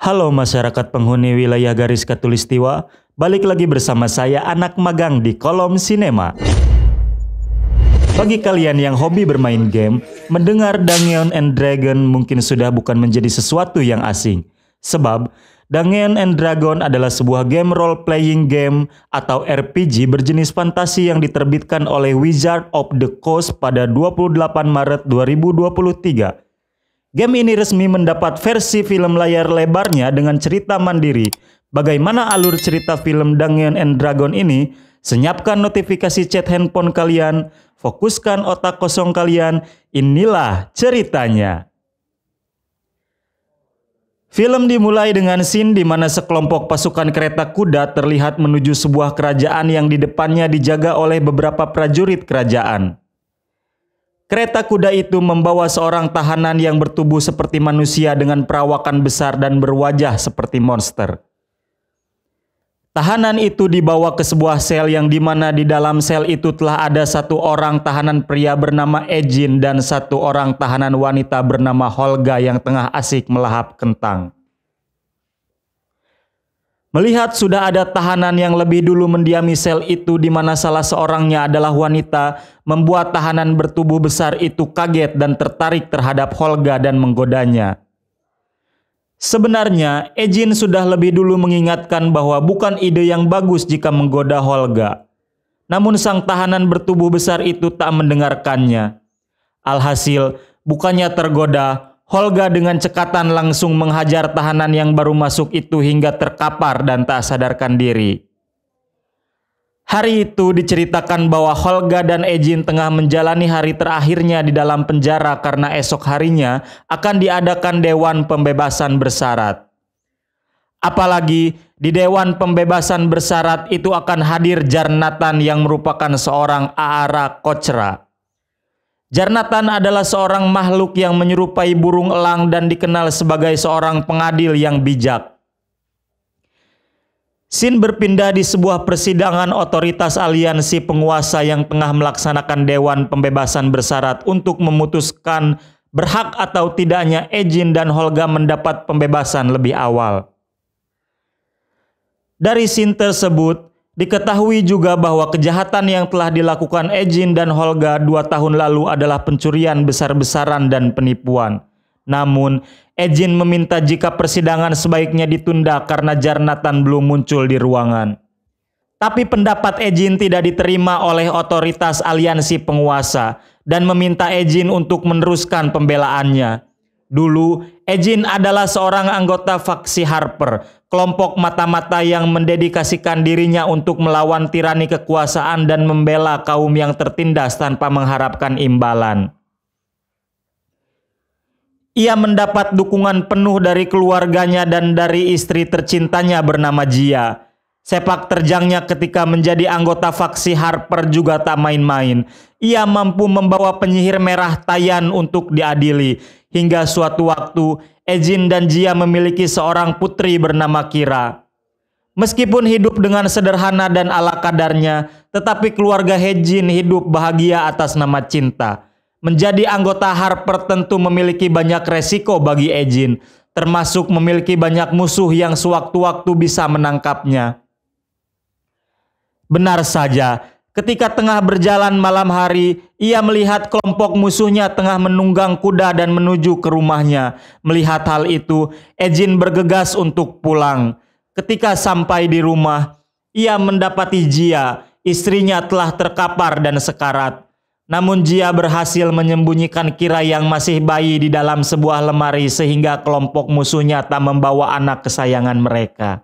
Halo masyarakat penghuni wilayah garis Khatulistiwa, balik lagi bersama saya anak magang di Kolom Sinema. Bagi kalian yang hobi bermain game, mendengar Dungeons and Dragons mungkin sudah bukan menjadi sesuatu yang asing. Sebab, Dungeons and Dragons adalah sebuah game role-playing game atau RPG berjenis fantasi yang diterbitkan oleh Wizards of the Coast pada 28 Maret 2023. Game ini resmi mendapat versi film layar lebarnya dengan cerita mandiri. Bagaimana alur cerita film Dungeons and Dragons ini? Senyapkan notifikasi chat handphone kalian, fokuskan otak kosong kalian, inilah ceritanya. Film dimulai dengan scene di mana sekelompok pasukan kereta kuda terlihat menuju sebuah kerajaan yang di depannya dijaga oleh beberapa prajurit kerajaan. Kereta kuda itu membawa seorang tahanan yang bertubuh seperti manusia dengan perawakan besar dan berwajah seperti monster. Tahanan itu dibawa ke sebuah sel yang dimana di dalam sel itu telah ada satu orang tahanan pria bernama Ejin dan satu orang tahanan wanita bernama Holga yang tengah asik melahap kentang. Melihat sudah ada tahanan yang lebih dulu mendiami sel itu di mana salah seorangnya adalah wanita, membuat tahanan bertubuh besar itu kaget dan tertarik terhadap Holga dan menggodanya. Sebenarnya, Ejin sudah lebih dulu mengingatkan bahwa bukan ide yang bagus jika menggoda Holga. Namun sang tahanan bertubuh besar itu tak mendengarkannya. Alhasil, bukannya tergoda, Holga dengan cekatan langsung menghajar tahanan yang baru masuk itu hingga terkapar dan tak sadarkan diri. Hari itu diceritakan bahwa Holga dan Ejin tengah menjalani hari terakhirnya di dalam penjara karena esok harinya akan diadakan Dewan Pembebasan Bersyarat. Apalagi di Dewan Pembebasan Bersyarat itu akan hadir Jarnatan yang merupakan seorang Aara Kochra. Jarnatan adalah seorang makhluk yang menyerupai burung elang dan dikenal sebagai seorang pengadil yang bijak. Scene berpindah di sebuah persidangan otoritas aliansi penguasa yang tengah melaksanakan Dewan Pembebasan Bersyarat untuk memutuskan berhak atau tidaknya Ejin dan Holga mendapat pembebasan lebih awal. Dari scene tersebut, diketahui juga bahwa kejahatan yang telah dilakukan Ejin dan Holga 2 tahun lalu adalah pencurian besar-besaran dan penipuan. Namun, Ejin meminta jika persidangan sebaiknya ditunda karena Jarnatan belum muncul di ruangan. Tapi pendapat Ejin tidak diterima oleh otoritas aliansi penguasa dan meminta Ejin untuk meneruskan pembelaannya. Dulu, Ejin adalah seorang anggota faksi Harper, kelompok mata-mata yang mendedikasikan dirinya untuk melawan tirani kekuasaan dan membela kaum yang tertindas tanpa mengharapkan imbalan. Ia mendapat dukungan penuh dari keluarganya dan dari istri tercintanya bernama Jia. Sepak terjangnya ketika menjadi anggota faksi Harper juga tak main-main. Ia mampu membawa penyihir merah Tayan untuk diadili. Hingga suatu waktu, Ejin dan Jia memiliki seorang putri bernama Kira. Meskipun hidup dengan sederhana dan ala kadarnya, tetapi keluarga Ejin hidup bahagia atas nama cinta. Menjadi anggota Harper tentu memiliki banyak resiko bagi Ejin, termasuk memiliki banyak musuh yang sewaktu-waktu bisa menangkapnya. Benar saja, ketika tengah berjalan malam hari, ia melihat kelompok musuhnya tengah menunggang kuda dan menuju ke rumahnya. Melihat hal itu, Ejin bergegas untuk pulang. Ketika sampai di rumah, ia mendapati Jia, istrinya telah terkapar dan sekarat. Namun Jia berhasil menyembunyikan Kira yang masih bayi di dalam sebuah lemari sehingga kelompok musuhnya tak membawa anak kesayangan mereka.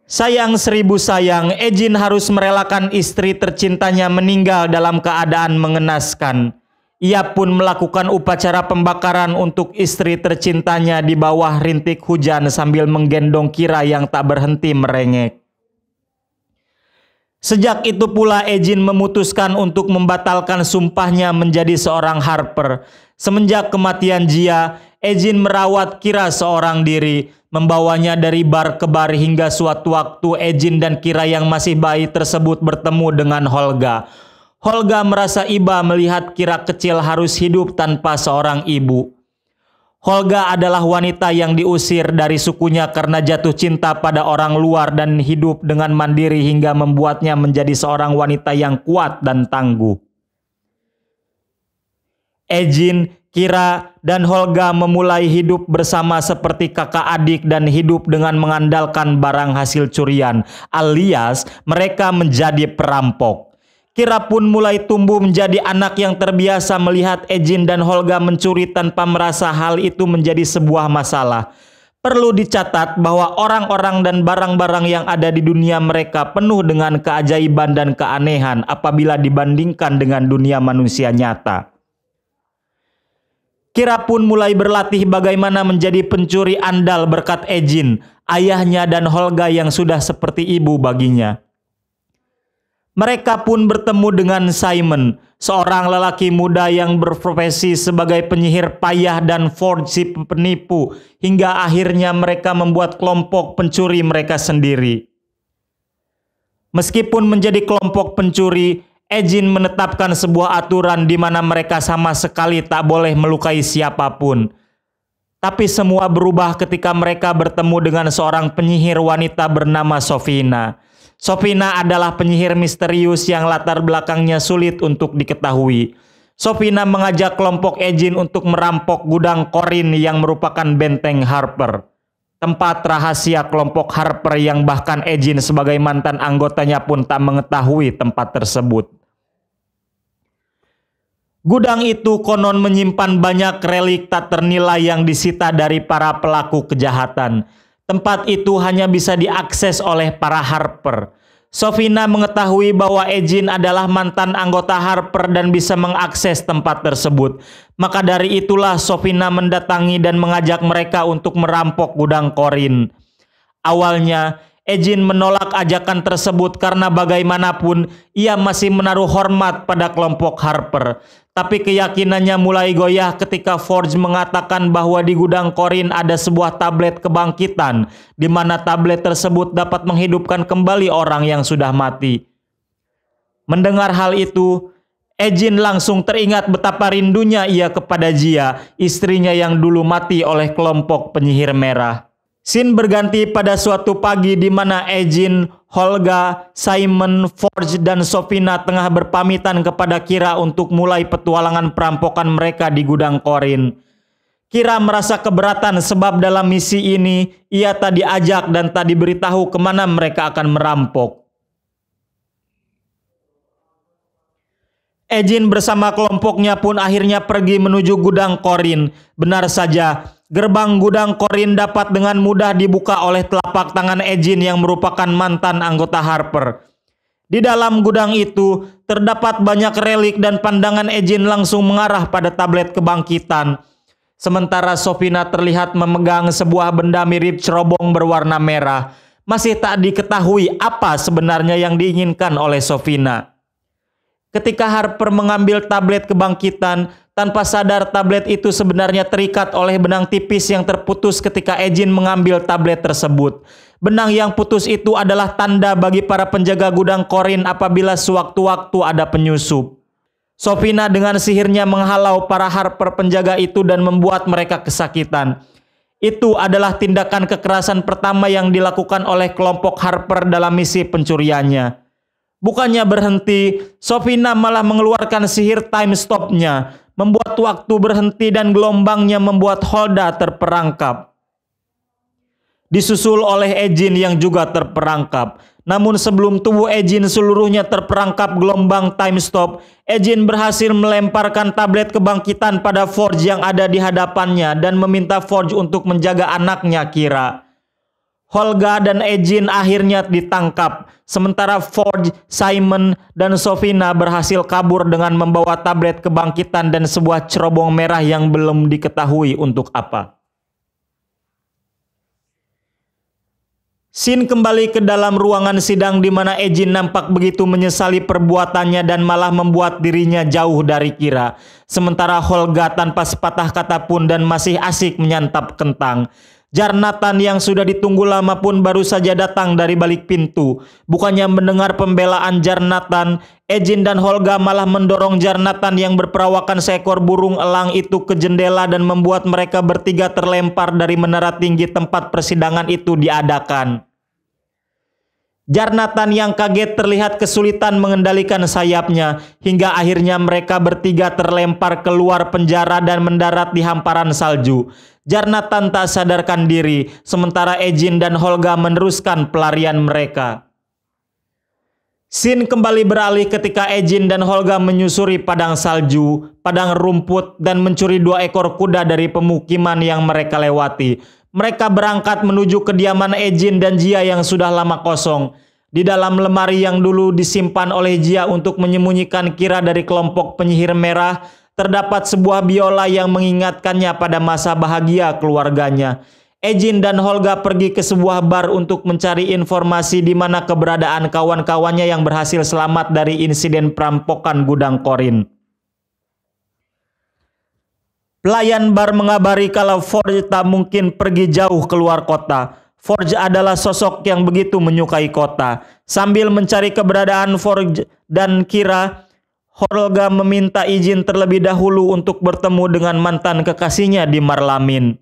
Sayang seribu sayang, Ejin harus merelakan istri tercintanya meninggal dalam keadaan mengenaskan. Ia pun melakukan upacara pembakaran untuk istri tercintanya di bawah rintik hujan sambil menggendong Kira yang tak berhenti merengek. Sejak itu pula Ejin memutuskan untuk membatalkan sumpahnya menjadi seorang Harper. Semenjak kematian Jia, Ejin merawat Kira seorang diri, membawanya dari bar ke bar hingga suatu waktu Ejin dan Kira yang masih bayi tersebut bertemu dengan Holga. Holga merasa iba melihat Kira kecil harus hidup tanpa seorang ibu. Holga adalah wanita yang diusir dari sukunya karena jatuh cinta pada orang luar dan hidup dengan mandiri hingga membuatnya menjadi seorang wanita yang kuat dan tangguh. Ejin, Kira, dan Holga memulai hidup bersama seperti kakak adik dan hidup dengan mengandalkan barang hasil curian, alias mereka menjadi perampok. Kira pun mulai tumbuh menjadi anak yang terbiasa melihat Ejin dan Holga mencuri tanpa merasa hal itu menjadi sebuah masalah. Perlu dicatat bahwa orang-orang dan barang-barang yang ada di dunia mereka penuh dengan keajaiban dan keanehan apabila dibandingkan dengan dunia manusia nyata. Kira pun mulai berlatih bagaimana menjadi pencuri andal berkat Ejin, ayahnya, dan Holga yang sudah seperti ibu baginya. Mereka pun bertemu dengan Simon, seorang lelaki muda yang berprofesi sebagai penyihir payah dan Forge si penipu, hingga akhirnya mereka membuat kelompok pencuri mereka sendiri. Meskipun menjadi kelompok pencuri, Ejin menetapkan sebuah aturan di mana mereka sama sekali tak boleh melukai siapapun. Tapi semua berubah ketika mereka bertemu dengan seorang penyihir wanita bernama Sofina. Sofina adalah penyihir misterius yang latar belakangnya sulit untuk diketahui. Sofina mengajak kelompok Ejin untuk merampok gudang Corin yang merupakan benteng Harper, tempat rahasia kelompok Harper yang bahkan Ejin sebagai mantan anggotanya pun tak mengetahui tempat tersebut. Gudang itu konon menyimpan banyak relik tak ternilai yang disita dari para pelaku kejahatan. Tempat itu hanya bisa diakses oleh para Harper. Sofina mengetahui bahwa Ejin adalah mantan anggota Harper dan bisa mengakses tempat tersebut. Maka dari itulah Sofina mendatangi dan mengajak mereka untuk merampok gudang Corin. Awalnya, Ejin menolak ajakan tersebut karena bagaimanapun ia masih menaruh hormat pada kelompok Harper. Tapi keyakinannya mulai goyah ketika Forge mengatakan bahwa di gudang Corin ada sebuah tablet kebangkitan, di mana tablet tersebut dapat menghidupkan kembali orang yang sudah mati. Mendengar hal itu, Ejin langsung teringat betapa rindunya ia kepada Jia, istrinya yang dulu mati oleh kelompok penyihir merah. Scene berganti pada suatu pagi di mana Ejin, Holga, Simon, Forge, dan Sofina tengah berpamitan kepada Kira untuk mulai petualangan perampokan mereka di gudang Corin. Kira merasa keberatan sebab dalam misi ini ia tak diajak dan tak diberitahu kemana mereka akan merampok. Ejin bersama kelompoknya pun akhirnya pergi menuju gudang Corin. Benar saja, gerbang gudang Corin dapat dengan mudah dibuka oleh telapak tangan Ejin yang merupakan mantan anggota Harper. Di dalam gudang itu terdapat banyak relik dan pandangan Ejin langsung mengarah pada tablet kebangkitan. Sementara Sofina terlihat memegang sebuah benda mirip cerobong berwarna merah. Masih tak diketahui apa sebenarnya yang diinginkan oleh Sofina. Ketika Harper mengambil tablet kebangkitan, tanpa sadar tablet itu sebenarnya terikat oleh benang tipis yang terputus ketika Ejin mengambil tablet tersebut. Benang yang putus itu adalah tanda bagi para penjaga gudang Corin apabila sewaktu-waktu ada penyusup. Sofina dengan sihirnya menghalau para Harper penjaga itu dan membuat mereka kesakitan. Itu adalah tindakan kekerasan pertama yang dilakukan oleh kelompok Harper dalam misi pencuriannya. Bukannya berhenti, Sofina malah mengeluarkan sihir time stop-nya, membuat waktu berhenti dan gelombangnya membuat Holga terperangkap. Disusul oleh Ejin yang juga terperangkap. Namun sebelum tubuh Ejin seluruhnya terperangkap gelombang time stop, Ejin berhasil melemparkan tablet kebangkitan pada Forge yang ada di hadapannya dan meminta Forge untuk menjaga anaknya Kira. Holga dan Ejin akhirnya ditangkap, sementara Forge, Simon, dan Sofina berhasil kabur dengan membawa tablet kebangkitan dan sebuah cerobong merah yang belum diketahui untuk apa. Scene kembali ke dalam ruangan sidang di mana Ejin nampak begitu menyesali perbuatannya dan malah membuat dirinya jauh dari Kira. Sementara Holga tanpa sepatah kata pun dan masih asik menyantap kentang. Jarnatan yang sudah ditunggu lama pun baru saja datang dari balik pintu. Bukannya mendengar pembelaan Jarnatan, Ejin dan Holga malah mendorong Jarnatan yang berperawakan seekor burung elang itu ke jendela dan membuat mereka bertiga terlempar dari menara tinggi tempat persidangan itu diadakan. Jarnatan yang kaget terlihat kesulitan mengendalikan sayapnya, hingga akhirnya mereka bertiga terlempar keluar penjara dan mendarat di hamparan salju. Jarnatan tak sadarkan diri, sementara Ejin dan Holga meneruskan pelarian mereka. Scene kembali beralih ketika Ejin dan Holga menyusuri padang salju, padang rumput, dan mencuri 2 ekor kuda dari pemukiman yang mereka lewati. Mereka berangkat menuju kediaman Ejin dan Jia yang sudah lama kosong. Di dalam lemari yang dulu disimpan oleh Jia untuk menyembunyikan Kira dari kelompok penyihir merah, terdapat sebuah biola yang mengingatkannya pada masa bahagia keluarganya. Ejin dan Holga pergi ke sebuah bar untuk mencari informasi di mana keberadaan kawan-kawannya yang berhasil selamat dari insiden perampokan gudang korin. Pelayan bar mengabari kalau Forge tak mungkin pergi jauh keluar kota. Forge adalah sosok yang begitu menyukai kota. Sambil mencari keberadaan Forge dan Kira, Holga meminta izin terlebih dahulu untuk bertemu dengan mantan kekasihnya di Marlamin.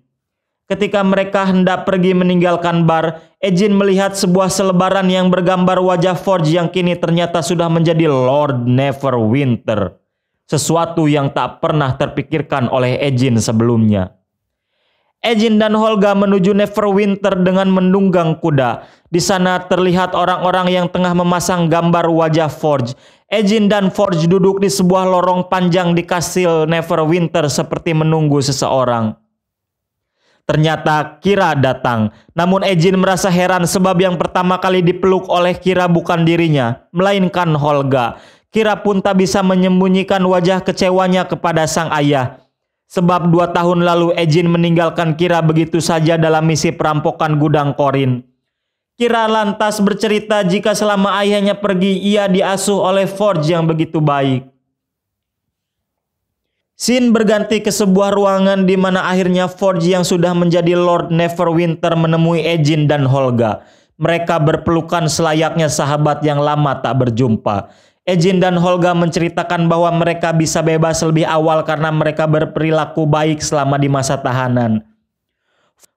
Ketika mereka hendak pergi meninggalkan bar, Ejin melihat sebuah selebaran yang bergambar wajah Forge yang kini ternyata sudah menjadi Lord Neverwinter. Sesuatu yang tak pernah terpikirkan oleh Ejin sebelumnya. Ejin dan Holga menuju Neverwinter dengan menunggang kuda. Di sana terlihat orang-orang yang tengah memasang gambar wajah Forge. Ejin dan Forge duduk di sebuah lorong panjang di kastil Neverwinter seperti menunggu seseorang. Ternyata Kira datang. Namun Ejin merasa heran sebab yang pertama kali dipeluk oleh Kira bukan dirinya, melainkan Holga. Kira pun tak bisa menyembunyikan wajah kecewanya kepada sang ayah. Sebab 2 tahun lalu Ejin meninggalkan Kira begitu saja dalam misi perampokan gudang korin. Kira lantas bercerita jika selama ayahnya pergi ia diasuh oleh Forge yang begitu baik. Scene berganti ke sebuah ruangan di mana akhirnya Forge yang sudah menjadi Lord Neverwinter menemui Ejin dan Holga. Mereka berpelukan selayaknya sahabat yang lama tak berjumpa. Ejin dan Holga menceritakan bahwa mereka bisa bebas lebih awal karena mereka berperilaku baik selama di masa tahanan.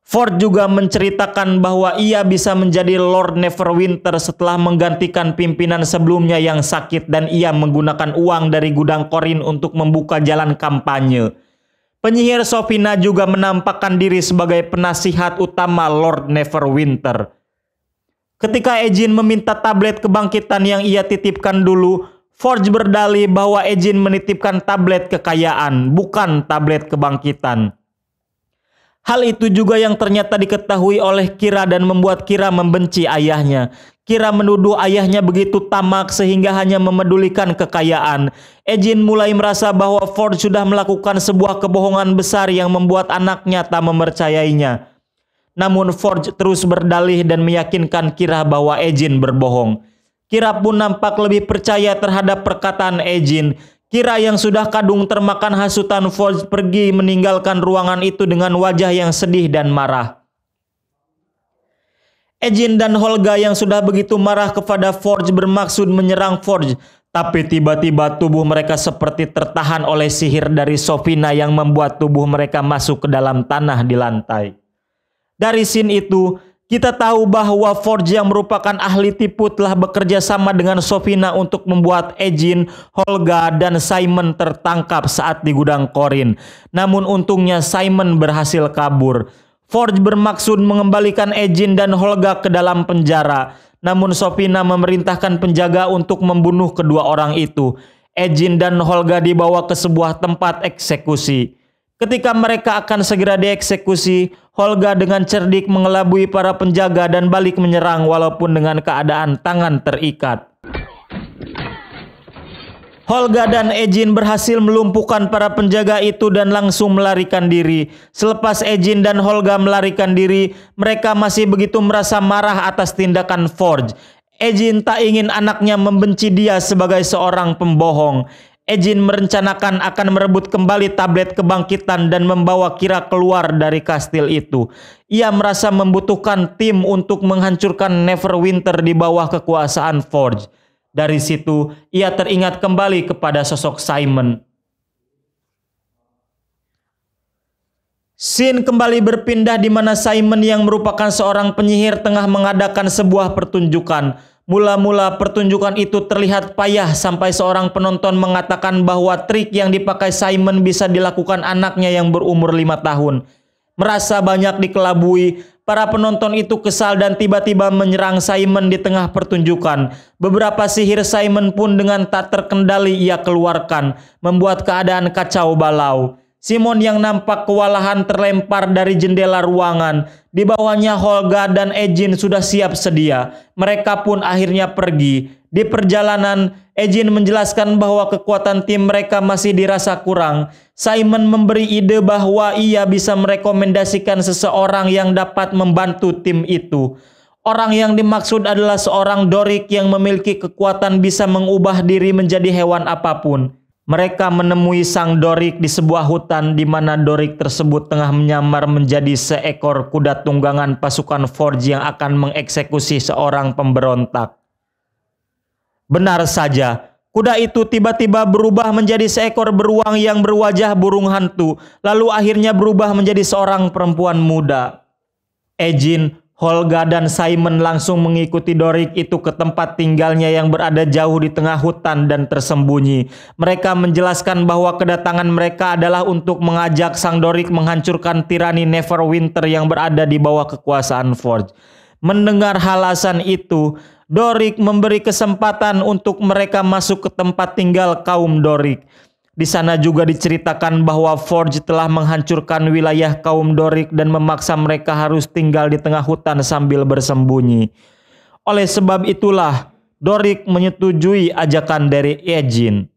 Forge juga menceritakan bahwa ia bisa menjadi Lord Neverwinter setelah menggantikan pimpinan sebelumnya yang sakit dan ia menggunakan uang dari gudang korin untuk membuka jalan kampanye. Penyihir Sofina juga menampakkan diri sebagai penasihat utama Lord Neverwinter. Ketika Ejin meminta tablet kebangkitan yang ia titipkan dulu, Forge berdalih bahwa Ejin menitipkan tablet kekayaan, bukan tablet kebangkitan. Hal itu juga yang ternyata diketahui oleh Kira dan membuat Kira membenci ayahnya. Kira menuduh ayahnya begitu tamak sehingga hanya memedulikan kekayaan. Ejin mulai merasa bahwa Forge sudah melakukan sebuah kebohongan besar yang membuat anaknya tak mempercayainya. Namun Forge terus berdalih dan meyakinkan Kira bahwa Ejin berbohong. Kira pun nampak lebih percaya terhadap perkataan Ejin. Kira yang sudah kadung termakan hasutan Forge pergi meninggalkan ruangan itu dengan wajah yang sedih dan marah. Ejin dan Holga yang sudah begitu marah kepada Forge bermaksud menyerang Forge. Tapi tiba-tiba tubuh mereka seperti tertahan oleh sihir dari Sofina yang membuat tubuh mereka masuk ke dalam tanah di lantai. Dari scene itu, kita tahu bahwa Forge yang merupakan ahli tipu telah bekerja sama dengan Sofina untuk membuat Ejin, Holga, dan Simon tertangkap saat di gudang korin. Namun untungnya Simon berhasil kabur. Forge bermaksud mengembalikan Ejin dan Holga ke dalam penjara. Namun Sofina memerintahkan penjaga untuk membunuh kedua orang itu. Ejin dan Holga dibawa ke sebuah tempat eksekusi. Ketika mereka akan segera dieksekusi, Holga dengan cerdik mengelabui para penjaga dan balik menyerang walaupun dengan keadaan tangan terikat. Holga dan Ejin berhasil melumpuhkan para penjaga itu dan langsung melarikan diri. Selepas Ejin dan Holga melarikan diri, mereka masih begitu merasa marah atas tindakan Forge. Ejin tak ingin anaknya membenci dia sebagai seorang pembohong. Ejin merencanakan akan merebut kembali tablet kebangkitan dan membawa Kira keluar dari kastil itu. Ia merasa membutuhkan tim untuk menghancurkan Neverwinter di bawah kekuasaan Forge. Dari situ, ia teringat kembali kepada sosok Simon. Scene kembali berpindah di mana Simon yang merupakan seorang penyihir tengah mengadakan sebuah pertunjukan. Mula-mula pertunjukan itu terlihat payah sampai seorang penonton mengatakan bahwa trik yang dipakai Simon bisa dilakukan anaknya yang berumur 5 tahun. Merasa banyak dikelabui, para penonton itu kesal dan tiba-tiba menyerang Simon di tengah pertunjukan. Beberapa sihir Simon pun dengan tak terkendali ia keluarkan, membuat keadaan kacau balau. Simon yang nampak kewalahan terlempar dari jendela ruangan. Di bawahnya Holga dan Ejin sudah siap sedia. Mereka pun akhirnya pergi. Di perjalanan, Ejin menjelaskan bahwa kekuatan tim mereka masih dirasa kurang. Simon memberi ide bahwa ia bisa merekomendasikan seseorang yang dapat membantu tim itu. Orang yang dimaksud adalah seorang Doric yang memiliki kekuatan bisa mengubah diri menjadi hewan apapun. Mereka menemui sang Doric di sebuah hutan di mana Doric tersebut tengah menyamar menjadi seekor kuda tunggangan pasukan Forge yang akan mengeksekusi seorang pemberontak. Benar saja, kuda itu tiba-tiba berubah menjadi seekor beruang yang berwajah burung hantu, lalu akhirnya berubah menjadi seorang perempuan muda. Ejin, Holga dan Simon langsung mengikuti Doric itu ke tempat tinggalnya yang berada jauh di tengah hutan dan tersembunyi. Mereka menjelaskan bahwa kedatangan mereka adalah untuk mengajak sang Doric menghancurkan tirani Neverwinter yang berada di bawah kekuasaan Forge. Mendengar halasan itu, Doric memberi kesempatan untuk mereka masuk ke tempat tinggal kaum Doric. Di sana juga diceritakan bahwa Forge telah menghancurkan wilayah kaum Doric dan memaksa mereka harus tinggal di tengah hutan sambil bersembunyi. Oleh sebab itulah, Doric menyetujui ajakan dari Ejin.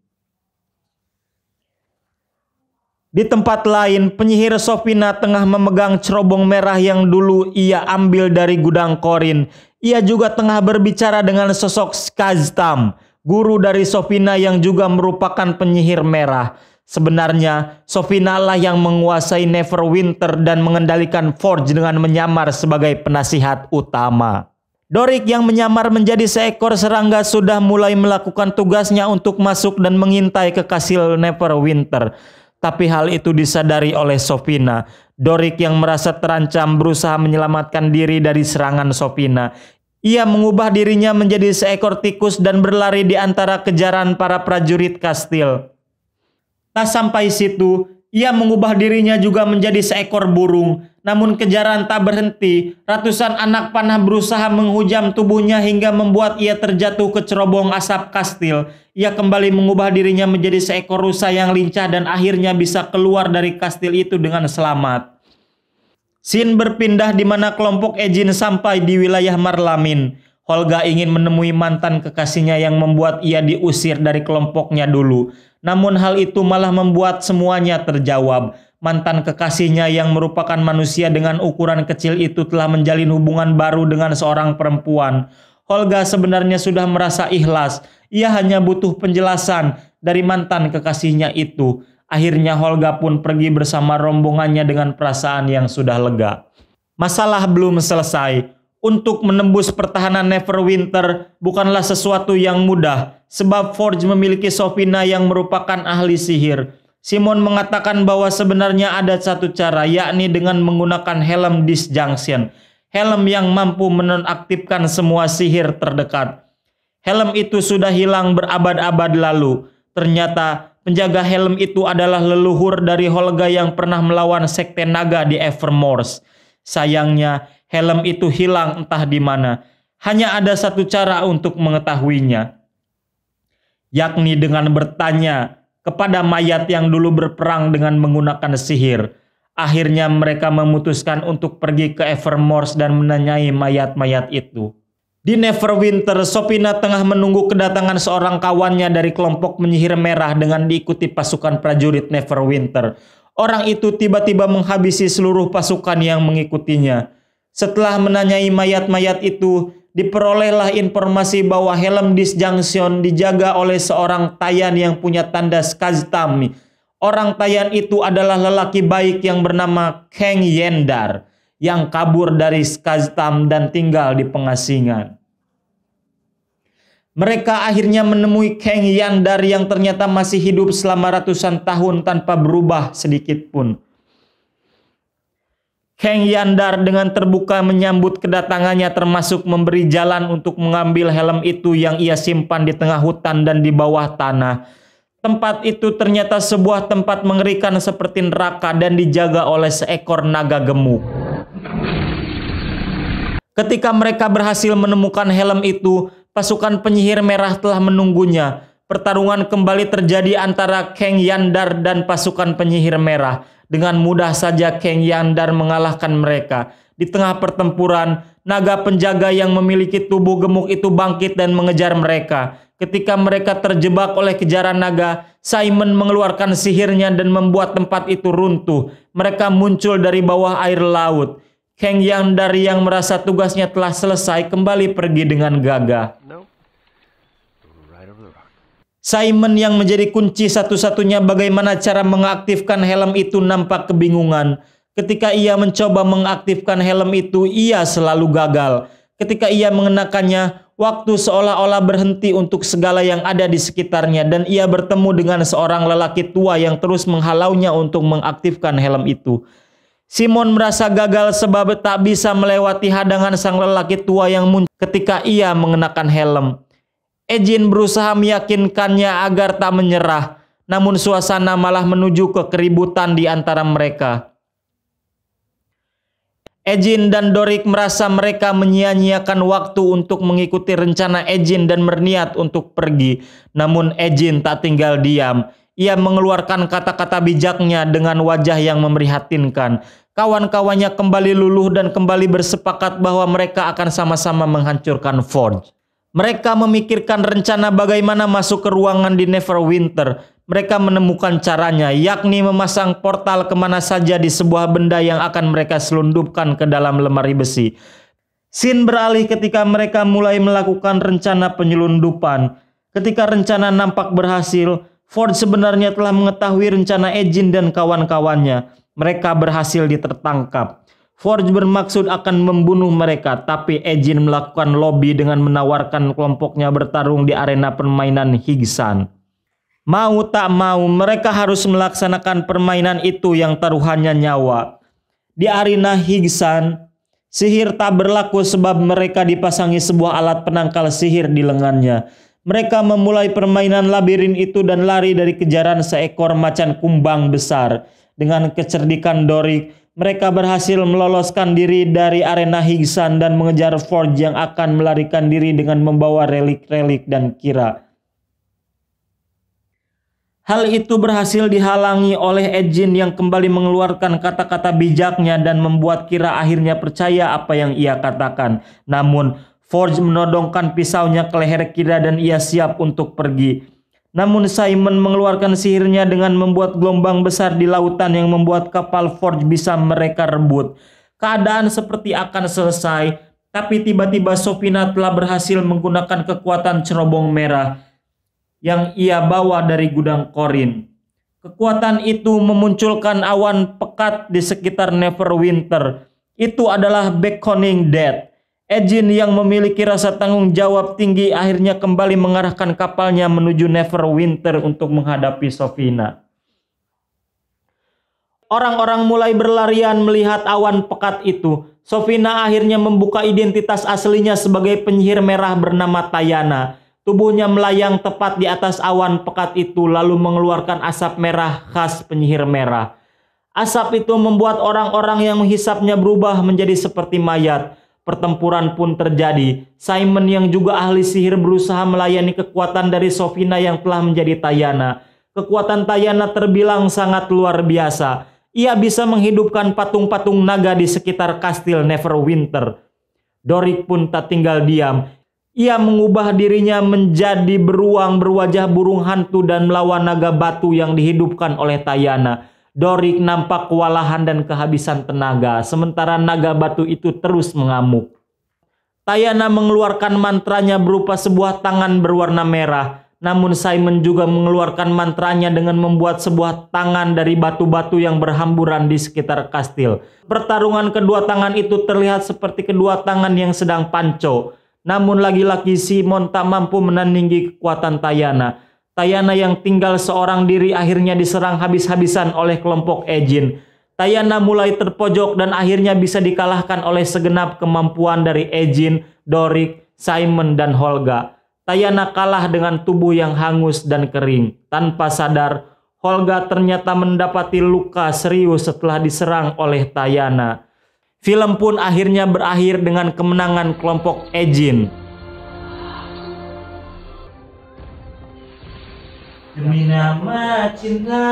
Di tempat lain, penyihir Sofina tengah memegang cerobong merah yang dulu ia ambil dari gudang Korin. Ia juga tengah berbicara dengan sosok Skaztam, guru dari Sofina yang juga merupakan penyihir merah. Sebenarnya, Sofina lah yang menguasai Neverwinter dan mengendalikan Forge dengan menyamar sebagai penasihat utama. Doric yang menyamar menjadi seekor serangga sudah mulai melakukan tugasnya untuk masuk dan mengintai ke kastil Neverwinter. Tapi hal itu disadari oleh Sofina. Doric yang merasa terancam berusaha menyelamatkan diri dari serangan Sofina. Ia mengubah dirinya menjadi seekor tikus dan berlari di antara kejaran para prajurit kastil. Tak sampai situ, ia mengubah dirinya juga menjadi seekor burung. Namun kejaran tak berhenti. Ratusan anak panah berusaha menghujam tubuhnya hingga membuat ia terjatuh ke cerobong asap kastil. Ia kembali mengubah dirinya menjadi seekor rusa yang lincah dan akhirnya bisa keluar dari kastil itu dengan selamat. Scene berpindah di mana kelompok Ejin sampai di wilayah Marlamin. Holga ingin menemui mantan kekasihnya yang membuat ia diusir dari kelompoknya dulu. Namun hal itu malah membuat semuanya terjawab. Mantan kekasihnya yang merupakan manusia dengan ukuran kecil itu telah menjalin hubungan baru dengan seorang perempuan. Holga sebenarnya sudah merasa ikhlas. Ia hanya butuh penjelasan dari mantan kekasihnya itu. Akhirnya Holga pun pergi bersama rombongannya dengan perasaan yang sudah lega. Masalah belum selesai. Untuk menembus pertahanan Neverwinter bukanlah sesuatu yang mudah, sebab Forge memiliki Sofina yang merupakan ahli sihir. Simon mengatakan bahwa sebenarnya ada satu cara, yakni dengan menggunakan helm disjunction. Helm yang mampu menonaktifkan semua sihir terdekat. Helm itu sudah hilang berabad-abad lalu. Ternyata penjaga helm itu adalah leluhur dari Holga yang pernah melawan sekte naga di Evermore. Sayangnya, helm itu hilang entah di mana. Hanya ada satu cara untuk mengetahuinya, yakni dengan bertanya kepada mayat yang dulu berperang dengan menggunakan sihir. Akhirnya mereka memutuskan untuk pergi ke Evermore dan menanyai mayat-mayat itu. Di Neverwinter, Sofina tengah menunggu kedatangan seorang kawannya dari kelompok penyihir merah dengan diikuti pasukan prajurit Neverwinter. Orang itu tiba-tiba menghabisi seluruh pasukan yang mengikutinya. Setelah menanyai mayat-mayat itu, Diperolehlah informasi bahwa helm disjunction dijaga oleh seorang Tayan yang punya tanda Skaztam. Orang Tayan itu adalah lelaki baik yang bernama Kang Yendar yang kabur dari Skaztam dan tinggal di pengasingan. Mereka akhirnya menemui Kang Yendar yang ternyata masih hidup selama ratusan tahun tanpa berubah sedikit pun. Kang Yendar dengan terbuka menyambut kedatangannya, termasuk memberi jalan untuk mengambil helm itu yang ia simpan di tengah hutan dan di bawah tanah. Tempat itu ternyata sebuah tempat mengerikan seperti neraka dan dijaga oleh seekor naga gemuk. Ketika mereka berhasil menemukan helm itu, pasukan penyihir merah telah menunggunya. Pertarungan kembali terjadi antara Kang Yendar dan pasukan penyihir merah. Dengan mudah saja Kang Yendar mengalahkan mereka. Di tengah pertempuran, naga penjaga yang memiliki tubuh gemuk itu bangkit dan mengejar mereka. Ketika mereka terjebak oleh kejaran naga, Simon mengeluarkan sihirnya dan membuat tempat itu runtuh. Mereka muncul dari bawah air laut. Kang Yendar yang merasa tugasnya telah selesai kembali pergi dengan gagah. Simon yang menjadi kunci satu-satunya bagaimana cara mengaktifkan helm itu nampak kebingungan. Ketika ia mencoba mengaktifkan helm itu, ia selalu gagal. Ketika ia mengenakannya, waktu seolah-olah berhenti untuk segala yang ada di sekitarnya dan ia bertemu dengan seorang lelaki tua yang terus menghalaunya untuk mengaktifkan helm itu. Simon merasa gagal sebab tak bisa melewati hadangan sang lelaki tua yang muncul ketika ia mengenakan helm. Ejin berusaha meyakinkannya agar tak menyerah, namun suasana malah menuju ke keributan di antara mereka. Ejin dan Dorik merasa mereka menyia-nyiakan waktu untuk mengikuti rencana Ejin dan berniat untuk pergi. Namun Ejin tak tinggal diam. Ia mengeluarkan kata-kata bijaknya dengan wajah yang memprihatinkan. Kawan-kawannya kembali luluh dan kembali bersepakat bahwa mereka akan sama-sama menghancurkan Forge. Mereka memikirkan rencana bagaimana masuk ke ruangan di Neverwinter. Mereka menemukan caranya, yakni memasang portal kemana saja di sebuah benda yang akan mereka selundupkan ke dalam lemari besi. Scene beralih ketika mereka mulai melakukan rencana penyelundupan. Ketika rencana nampak berhasil, Forge sebenarnya telah mengetahui rencana Ejin dan kawan-kawannya. Mereka berhasil ditertangkap. Forge bermaksud akan membunuh mereka, tapi Ejin melakukan lobby dengan menawarkan kelompoknya bertarung di arena permainan Higsan. Mau tak mau, mereka harus melaksanakan permainan itu yang taruhannya nyawa. Di arena Higsan, sihir tak berlaku sebab mereka dipasangi sebuah alat penangkal sihir di lengannya. Mereka memulai permainan labirin itu dan lari dari kejaran seekor macan kumbang besar. Dengan kecerdikan Dorik, mereka berhasil meloloskan diri dari arena Higsan dan mengejar Forge yang akan melarikan diri dengan membawa relik-relik dan Kira. Hal itu berhasil dihalangi oleh Ejin yang kembali mengeluarkan kata-kata bijaknya dan membuat Kira akhirnya percaya apa yang ia katakan. Namun, Forge menodongkan pisaunya ke leher Kira dan ia siap untuk pergi. Namun Simon mengeluarkan sihirnya dengan membuat gelombang besar di lautan yang membuat kapal Forge bisa mereka rebut. Keadaan seperti akan selesai, tapi tiba-tiba Sofina telah berhasil menggunakan kekuatan cerobong merah yang ia bawa dari gudang Korin. Kekuatan itu memunculkan awan pekat di sekitar Neverwinter. Itu adalah Beckoning Death. Ejin yang memiliki rasa tanggung jawab tinggi akhirnya kembali mengarahkan kapalnya menuju Neverwinter untuk menghadapi Sofina. Orang-orang mulai berlarian melihat awan pekat itu. Sofina akhirnya membuka identitas aslinya sebagai penyihir merah bernama Tayana. Tubuhnya melayang tepat di atas awan pekat itu lalu mengeluarkan asap merah khas penyihir merah. Asap itu membuat orang-orang yang menghisapnya berubah menjadi seperti mayat. Pertempuran pun terjadi. Simon yang juga ahli sihir berusaha melayani kekuatan dari Sofina yang telah menjadi Tayana. Kekuatan Tayana terbilang sangat luar biasa. Ia bisa menghidupkan patung-patung naga di sekitar kastil Neverwinter. Dorik pun tak tinggal diam. Ia mengubah dirinya menjadi beruang berwajah burung hantu dan melawan naga batu yang dihidupkan oleh Tayana. Dorik nampak kewalahan dan kehabisan tenaga, sementara naga batu itu terus mengamuk. Tayana mengeluarkan mantranya berupa sebuah tangan berwarna merah. Namun Simon juga mengeluarkan mantranya dengan membuat sebuah tangan dari batu-batu yang berhamburan di sekitar kastil. Pertarungan kedua tangan itu terlihat seperti kedua tangan yang sedang panco. Namun lagi-lagi Simon tak mampu menandingi kekuatan Tayana. Tayana yang tinggal seorang diri akhirnya diserang habis-habisan oleh kelompok Ejin. Tayana mulai terpojok dan akhirnya bisa dikalahkan oleh segenap kemampuan dari Ejin, Dorik, Simon, dan Holga. Tayana kalah dengan tubuh yang hangus dan kering. Tanpa sadar, Holga ternyata mendapati luka serius setelah diserang oleh Tayana. Film pun akhirnya berakhir dengan kemenangan kelompok Ejin. Demi nama cinta,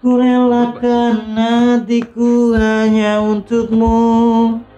ku relakan hatiku hanya untukmu.